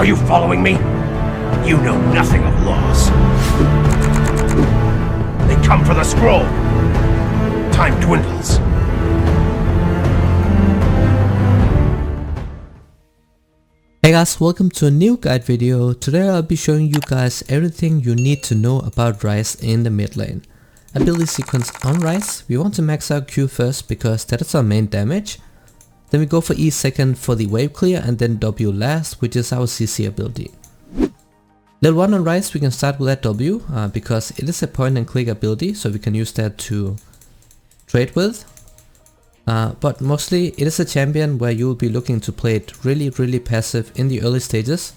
Are you following me? You know nothing of laws. They come for the scroll. Time dwindles. Hey guys, welcome to a new guide video. Today I'll be showing you guys everything you need to know about Ryze in the mid lane. Ability sequence on Ryze, we want to max out Q first because that is our main damage. Then we go for E second for the wave clear and then W last, which is our CC ability. Level 1 on Ryze we can start with that W because it is a point and click ability, so we can use that to trade with. But mostly it is a champion where you will be looking to play it really passive in the early stages.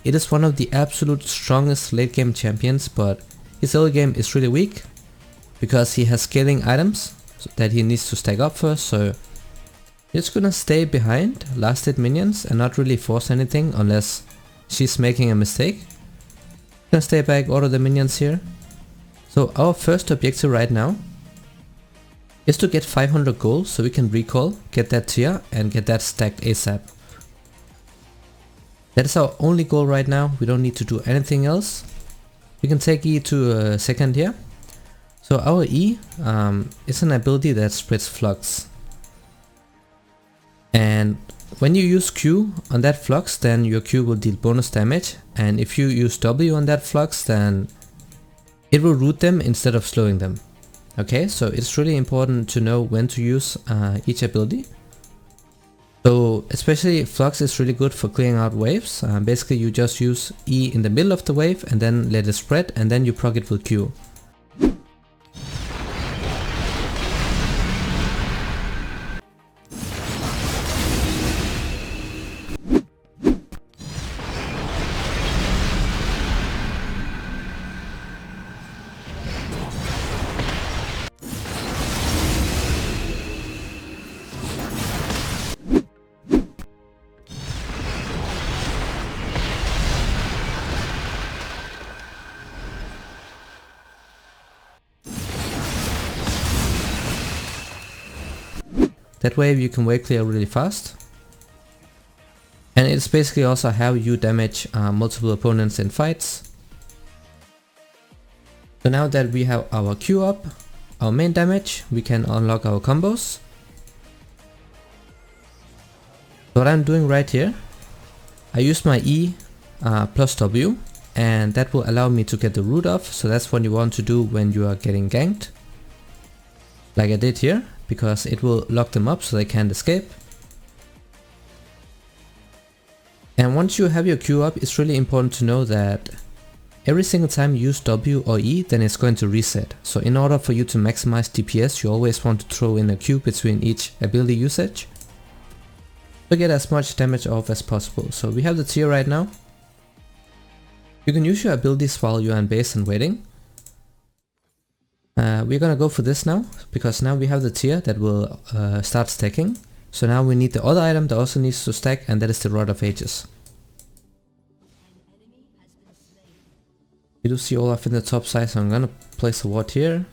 It is one of the absolute strongest late game champions, but his early game is really weak because he has scaling items that he needs to stack up first, so he's gonna stay behind last hit minions and not really force anything unless she's making a mistake. Gonna stay back, auto the minions here. So our first objective right now is to get 500 gold so we can recall, get that tier and get that stacked ASAP. That is our only goal right now, we don't need to do anything else. We can take E to second here. So our E is an ability that spreads flux. And when you use Q on that flux, then your Q will deal bonus damage, and if you use W on that flux, then it will root them instead of slowing them. Okay, so it's really important to know when to use each ability. So especially flux is really good for clearing out waves. Basically you just use E in the middle of the wave and then let it spread, and then you proc it with Q. That way you can wave clear really fast. And it's basically also how you damage multiple opponents in fights. So now that we have our Q up, our main damage, we can unlock our combos. So what I'm doing right here, I use my E plus W, and that will allow me to get the root off. So that's what you want to do when you are getting ganked, like I did here, because it will lock them up so they can't escape. And once you have your Q up, it's really important to know that every single time you use W or E, then it's going to reset. So in order for you to maximize DPS, you always want to throw in a Q between each ability usage to get as much damage off as possible. So we have the tier right now. You can use your abilities while you're on base and waiting. We're gonna go for this now, because now we have the tier that will start stacking. So now we need the other item that also needs to stack, and that is the Rod of Ages. You do see Olaf in the top side, so I'm gonna place a ward here.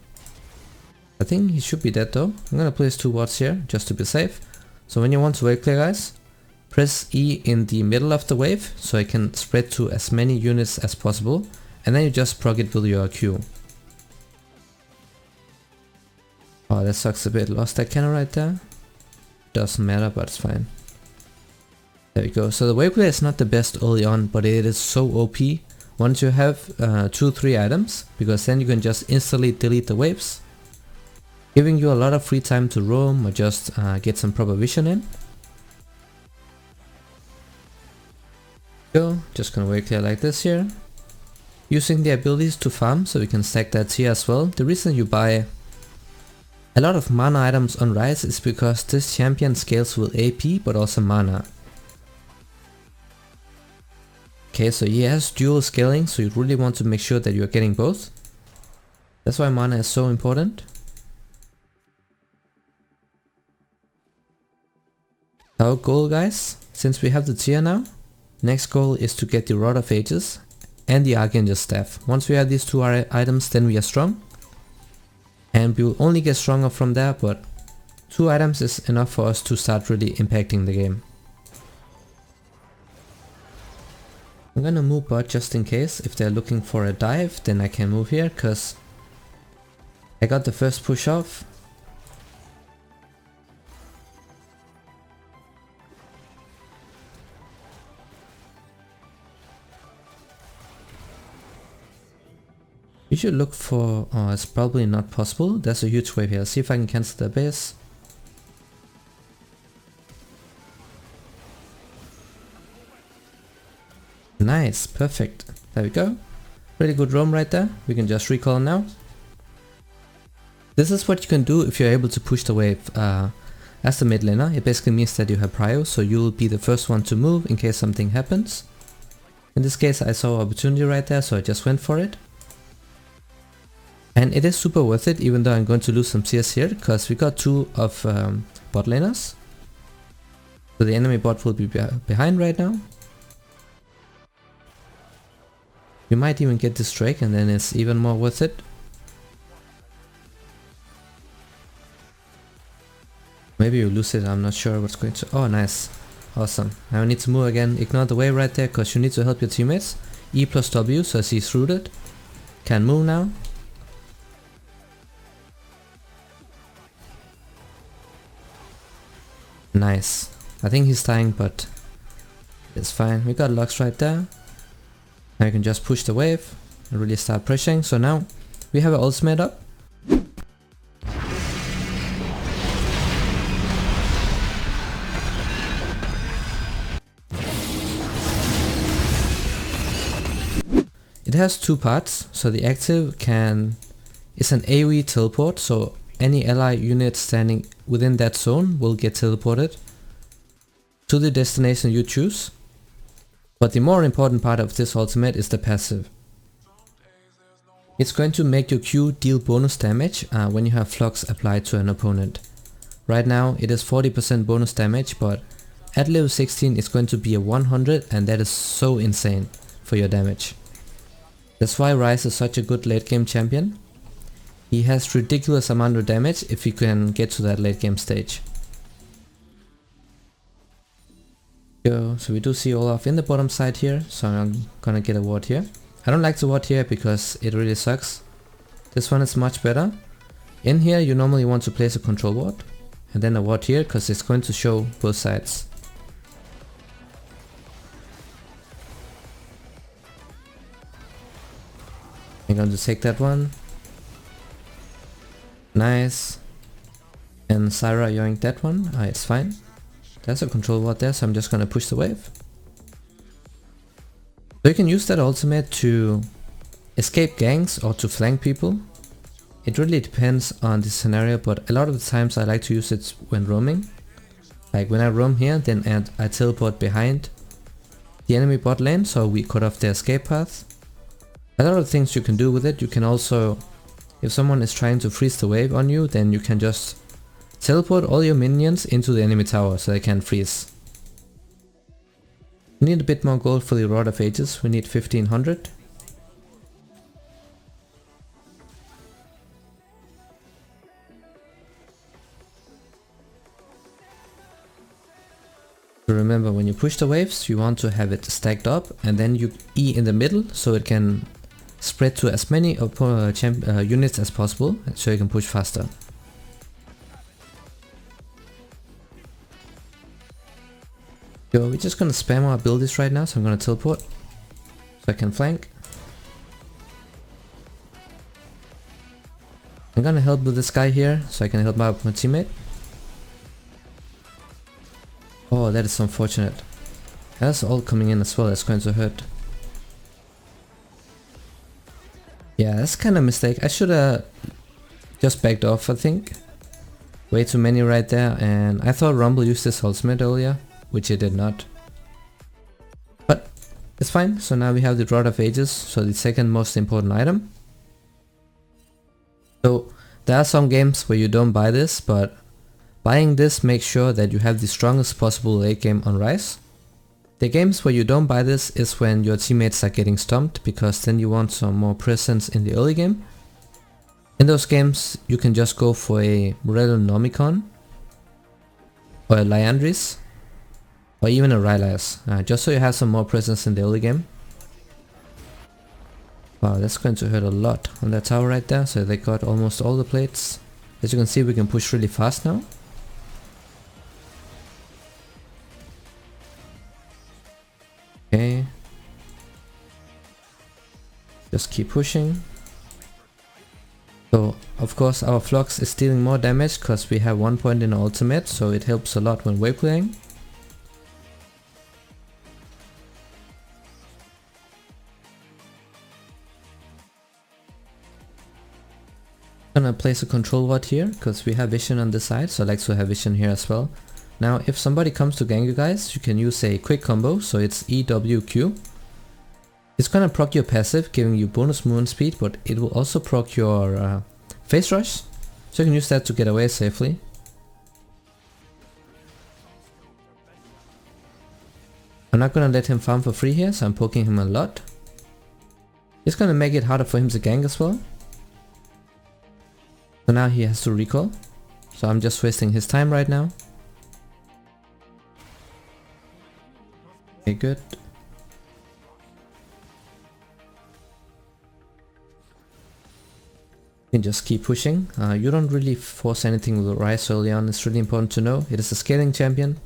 I think he should be dead though. I'm gonna place 2 wards here, just to be safe. So when you want to wave clear, guys, press E in the middle of the wave, so it can spread to as many units as possible, and then you just proc it with your Q. Oh, that sucks a bit. Lost that cannon right there. Doesn't matter, but it's fine. There we go. So the wave clear is not the best early on, but it is so OP once you have 2-3 items, because then you can just instantly delete the waves, giving you a lot of free time to roam or just get some proper vision in. Go. Just gonna wave clear like this here. Using the abilities to farm so we can stack that tier as well. The reason you buy a lot of mana items on Ryze is because this champion scales with AP but also mana. Okay, so he has dual scaling, so you really want to make sure that you are getting both. That's why mana is so important. Our goal, guys, since we have the tier now, next goal is to get the Rod of Ages and the Archangel Staff. Once we have these 2 items, then we are strong. And we will only get stronger from there, but 2 items is enough for us to start really impacting the game. I'm gonna move bot just in case. If they're looking for a dive, then I can move here, cause I got the first push off. You should look for, oh, it's probably not possible. There's a huge wave here. See if I can cancel the base. Nice, perfect. There we go. Really good roam right there. We can just recall now. This is what you can do if you're able to push the wave as the mid laner. It basically means that you have prio, so you'll be the first one to move in case something happens. In this case I saw opportunity right there, so I just went for it. And it is super worth it, even though I'm going to lose some CS here, because we got two of bot laners. So the enemy bot will be behind right now. You might even get this Drake and then it's even more worth it. Maybe you lose it, I'm not sure what's going to... Oh, nice. Awesome. Now I need to move again. Ignore the wave right there, because you need to help your teammates. E plus W, so he's rooted. Can move now. Nice. I think he's dying, but it's fine. We got Lux right there. Now you can just push the wave and really start pressuring. So now we have our ultimate up. It has two parts. So the active is an AoE teleport, so any ally unit standing within that zone will get teleported to the destination you choose. But the more important part of this ultimate is the passive. It's going to make your Q deal bonus damage when you have flux applied to an opponent. Right now it is 40% bonus damage, but at level 16 it's going to be a 100, and that is so insane for your damage. That's why Ryze is such a good late game champion. He has ridiculous amount of damage if he can get to that late game stage. So we do see Olaf in the bottom side here, so I'm gonna get a ward here. I don't like the ward here because it really sucks. This one is much better. In here you normally want to place a control ward, and then a ward here because it's going to show both sides. I'm going to take that one. Nice. And Syra yoink that one. It's fine. There's a control ward there, so I'm just gonna push the wave. So you can use that ultimate to escape ganks or to flank people. It really depends on the scenario, but a lot of the times I like to use it when roaming. Like when I roam here, then I teleport behind the enemy bot lane, so we cut off their escape path. A lot of things you can do with it. You can also, if someone is trying to freeze the wave on you, then you can just teleport all your minions into the enemy tower so they can freeze. We need a bit more gold for the Rod of Ages. We need 1500. So remember, when you push the waves, you want to have it stacked up, and then you E in the middle so it can spread to as many units as possible, so you can push faster. So we're just gonna spam our abilities right now, so I'm gonna teleport so I can flank. I'm gonna help with this guy here so I can help out my teammate. Oh, that is unfortunate. That's all coming in as well, that's going to hurt. Yeah, that's kind of a mistake. I should have just backed off, I think. Way too many right there, and I thought Rumble used his ultimate earlier, which he did not. But it's fine, so now we have the Rod of Ages, so the second most important item. So there are some games where you don't buy this, but buying this makes sure that you have the strongest possible late game on Ryze. The games where you don't buy this is when your teammates are getting stumped, because then you want some more presence in the early game. In those games you can just go for a Morello Nomicon or a Liandry's or even a Ryze, just so you have some more presence in the early game. Wow, that's going to hurt a lot on that tower right there. So they got almost all the plates. As you can see, we can push really fast now. Okay. Just keep pushing. So, of course, our Flux is dealing more damage because we have 1 point in our ultimate, so it helps a lot when wave clearing. I'm gonna place a control ward here because we have vision on this side, so I like to have vision here as well. Now, if somebody comes to gank you guys, you can use a quick combo, so it's EWQ. It's gonna proc your passive, giving you bonus movement speed, but it will also proc your face rush, so you can use that to get away safely. I'm not gonna let him farm for free here, so I'm poking him a lot. It's gonna make it harder for him to gank as well. So now he has to recall, so I'm just wasting his time right now. Okay, good. You can just keep pushing. You don't really force anything with Ryze early on, it's really important to know. It is a scaling champion.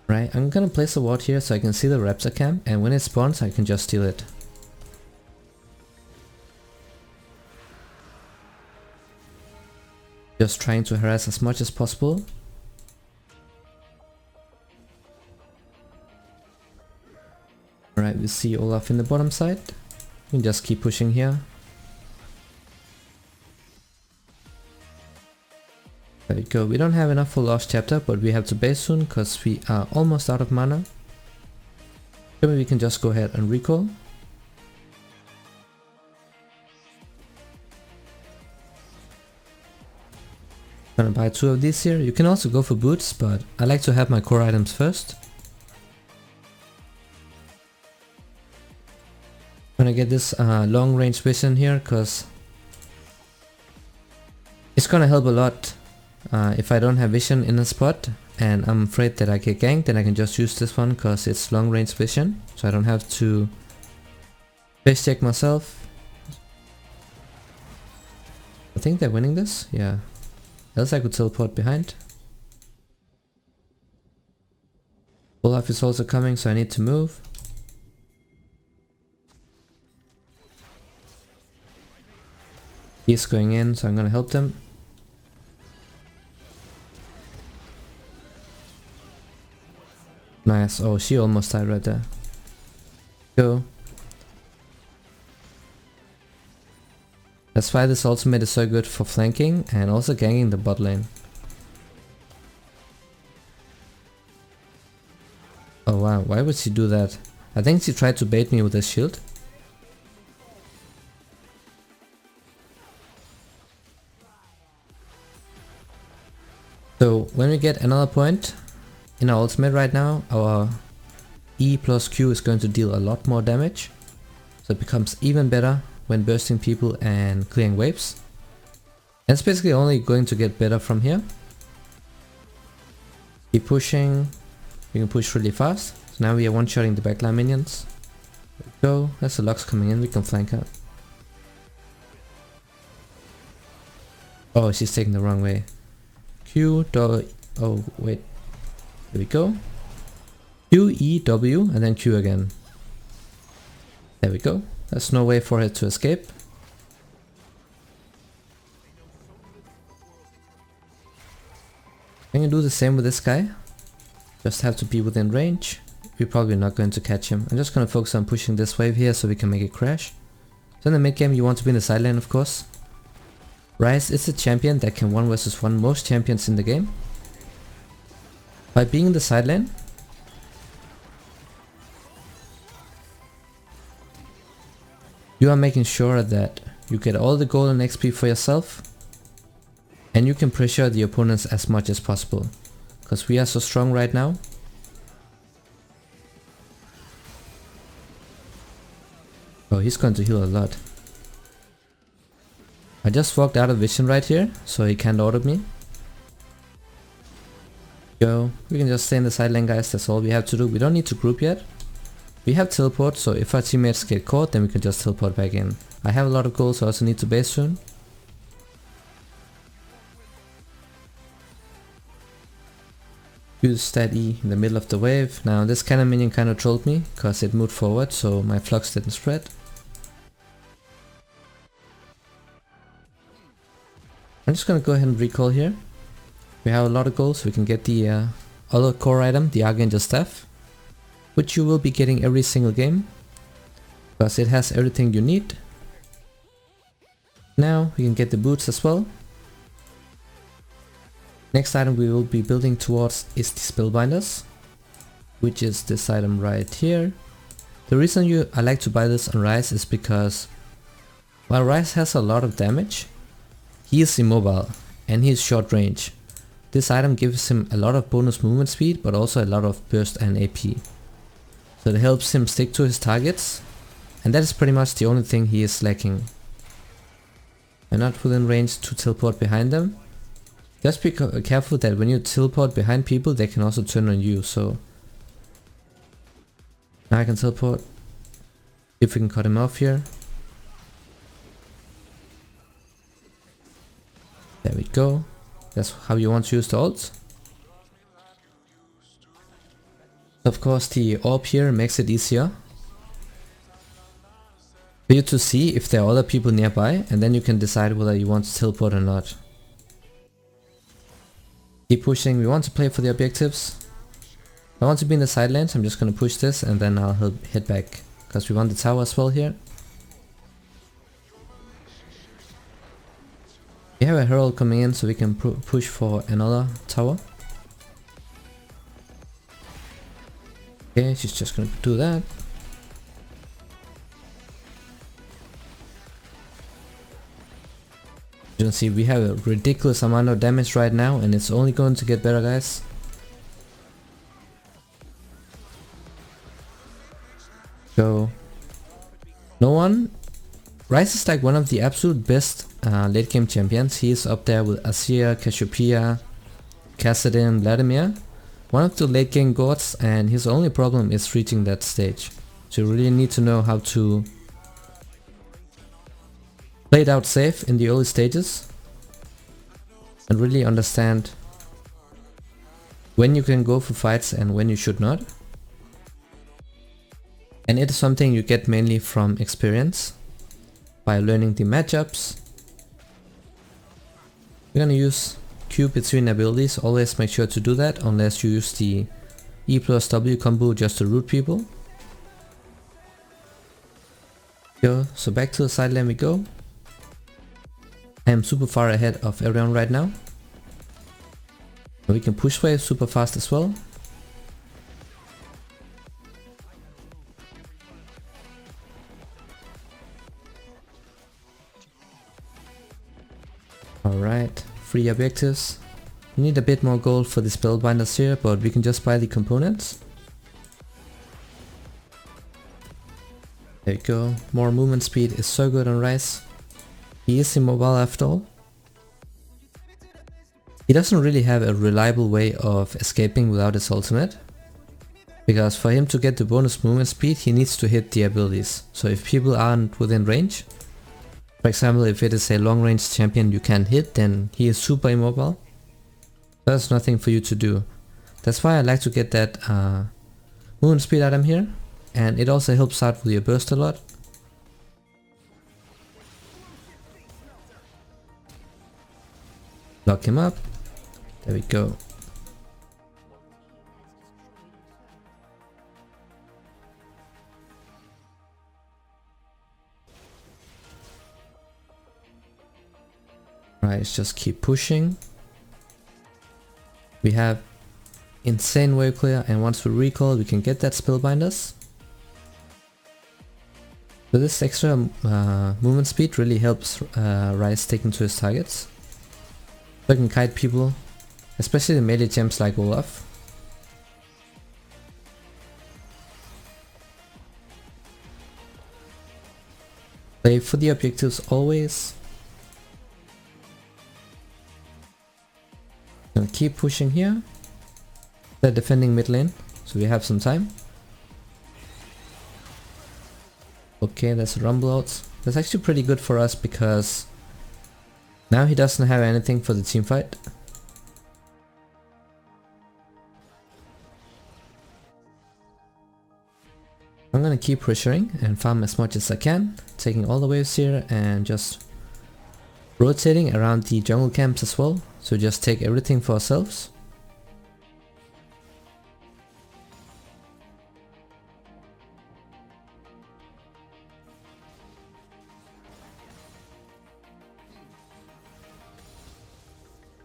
Right, I'm gonna place a ward here so I can see the Raptor camp, and when it spawns I can just steal it. Just trying to harass as much as possible. Alright, we see Olaf in the bottom side. We can just keep pushing here. There we go. We don't have enough for last chapter, but we have to base soon because we are almost out of mana. Maybe we can just go ahead and recall. Gonna buy 2 of these here. You can also go for boots, but I like to have my core items first. Gonna get this long range vision here because it's gonna help a lot if I don't have vision in a spot and I'm afraid that I get ganked, then I can just use this one because it's long range vision, so I don't have to base check myself. I think they're winning this, yeah. Else I could teleport behind. Olaf is also coming, so I need to move. He's going in, so I'm gonna help them. Nice. Oh, she almost died right there. Go. That's why this ultimate is so good for flanking and also ganking the bot lane. Oh wow, why would she do that? I think she tried to bait me with a shield. So when we get another point in our ultimate right now, our E plus Q is going to deal a lot more damage. So it becomes even better when bursting people and clearing waves. And it's basically only going to get better from here. Keep pushing. We can push really fast. So now we are one-shotting the backline minions. There we go. There's a Lux coming in, we can flank her. Oh, she's taking the wrong way. Q, W, oh wait. There we go. Q, E, W, and then Q again. There we go. There's no way for her to escape. I can do the same with this guy. Just have to be within range. We're probably not going to catch him. I'm just going to focus on pushing this wave here so we can make it crash. So in the mid game you want to be in the side lane, of course. Ryze is a champion that can 1 versus 1 most champions in the game. By being in the side lane, you are making sure that you get all the gold and XP for yourself, and you can pressure the opponents as much as possible, because we are so strong right now. Oh, he's going to heal a lot. I just walked out of vision right here, so he can't auto me. Go. We can just stay in the side lane, guys. That's all we have to do. We don't need to group yet. We have teleport, so if our teammates get caught, then we can just teleport back in. I have a lot of gold, so I also need to base soon. Use stat E in the middle of the wave. Now this cannon minion kind of trolled me, because it moved forward, so my flux didn't spread. I'm just gonna go ahead and recall here. We have a lot of gold, so we can get the other core item, the Archangel Staff, which you will be getting every single game, because it has everything you need. Now we can get the boots as well. Next item we will be building towards is the Spellbinders, which is this item right here. The reason I like to buy this on Ryze is because while Ryze has a lot of damage, he is immobile and he is short range. This item gives him a lot of bonus movement speed, but also a lot of burst and AP. So it helps him stick to his targets, and that is pretty much the only thing he is lacking. And not within range to teleport behind them. Just be careful that when you teleport behind people, they can also turn on you, so... Now I can teleport. If we can cut him off here. There we go. That's how you want to use the ult. Of course, the orb here makes it easier for you to see if there are other people nearby, and then you can decide whether you want to teleport or not. Keep pushing. We want to play for the objectives. If I want to be in the side lanes, I'm just going to push this and then I'll head back, because we want the tower as well here. We have a herald coming in, so we can push for another tower. Okay, she's just gonna do that. You can see we have a ridiculous amount of damage right now, and it's only going to get better, guys. So, no one. Ryze is like one of the absolute best late game champions. He is up there with Azir, Cassiopeia, Kassadin, Vladimir. One of the late game gods, and his only problem is reaching that stage. So you really need to know how to play it out safe in the early stages and really understand when you can go for fights and when you should not. And it is something you get mainly from experience by learning the matchups. We're gonna use Q between abilities. Always make sure to do that unless you use the E plus W combo just to root people. So back to the side lane we go. I am super far ahead of everyone right now. We can push wave super fast as well. Alright, 3 objectives. We need a bit more gold for the spellbinders here, but we can just buy the components. There you go, more movement speed is so good on Ryze. He is immobile after all. He doesn't really have a reliable way of escaping without his ultimate, because for him to get the bonus movement speed he needs to hit the abilities. So if people aren't within range, for example if it is a long range champion you can't hit, then he is super immobile. There's nothing for you to do. That's why I like to get that movement speed item here, and it also helps out with your burst a lot. Lock him up. There we go. Alright, let's just keep pushing. We have insane wave clear, and once we recall we can get that spellbinders. So this extra movement speed really helps Ryze sticking to his targets. So I can kite people, especially the melee champs like Olaf. Play for the objectives always. Gonna keep pushing here. They're defending mid lane, so we have some time. Okay, that's a rumble out. That's actually pretty good for us because now he doesn't have anything for the team fight. I'm gonna keep pressuring and farm as much as I can, taking all the waves here and just rotating around the jungle camps as well, so just take everything for ourselves.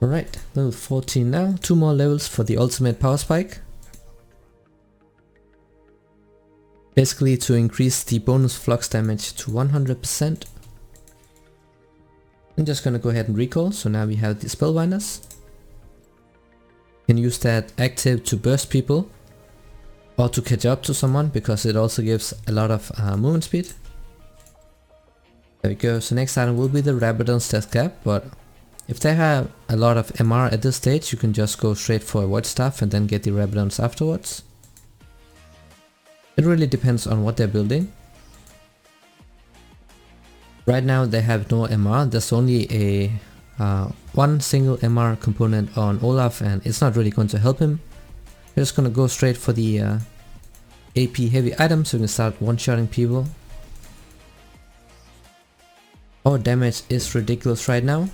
Alright, level 14 now, 2 more levels for the ultimate power spike. Basically to increase the bonus flux damage to 100%. I'm just gonna go ahead and recall, so now we have the spellbinders. You can use that active to burst people or to catch up to someone because it also gives a lot of movement speed. There we go, so next item will be the Rabadon's Death Cap, but if they have a lot of MR at this stage, you can just go straight for a Void Staff and then get the Rabadons afterwards. It really depends on what they're building. Right now they have no MR, there's only a one single MR component on Olaf and it's not really going to help him. We're just gonna go straight for the AP heavy items so we can start one-shotting people. Our damage is ridiculous right now.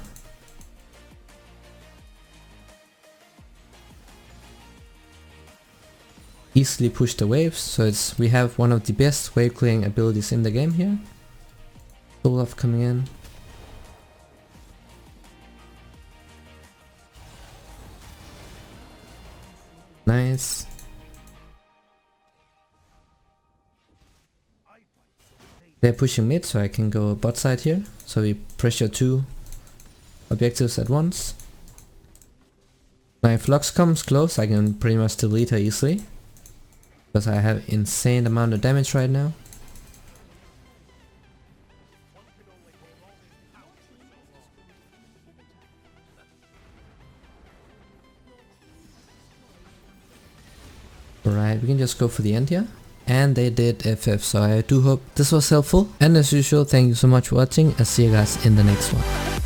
Easily push the waves, so we have one of the best wave clearing abilities in the game here. Olaf coming in. Nice. They're pushing mid, so I can go bot side here. So we pressure 2 objectives at once. Now if Lux comes close, I can pretty much delete her easily. Because I have insane amount of damage right now. Alright, we can just go for the end here. And they did FF, so I do hope this was helpful. And as usual, thank you so much for watching. I'll see you guys in the next one.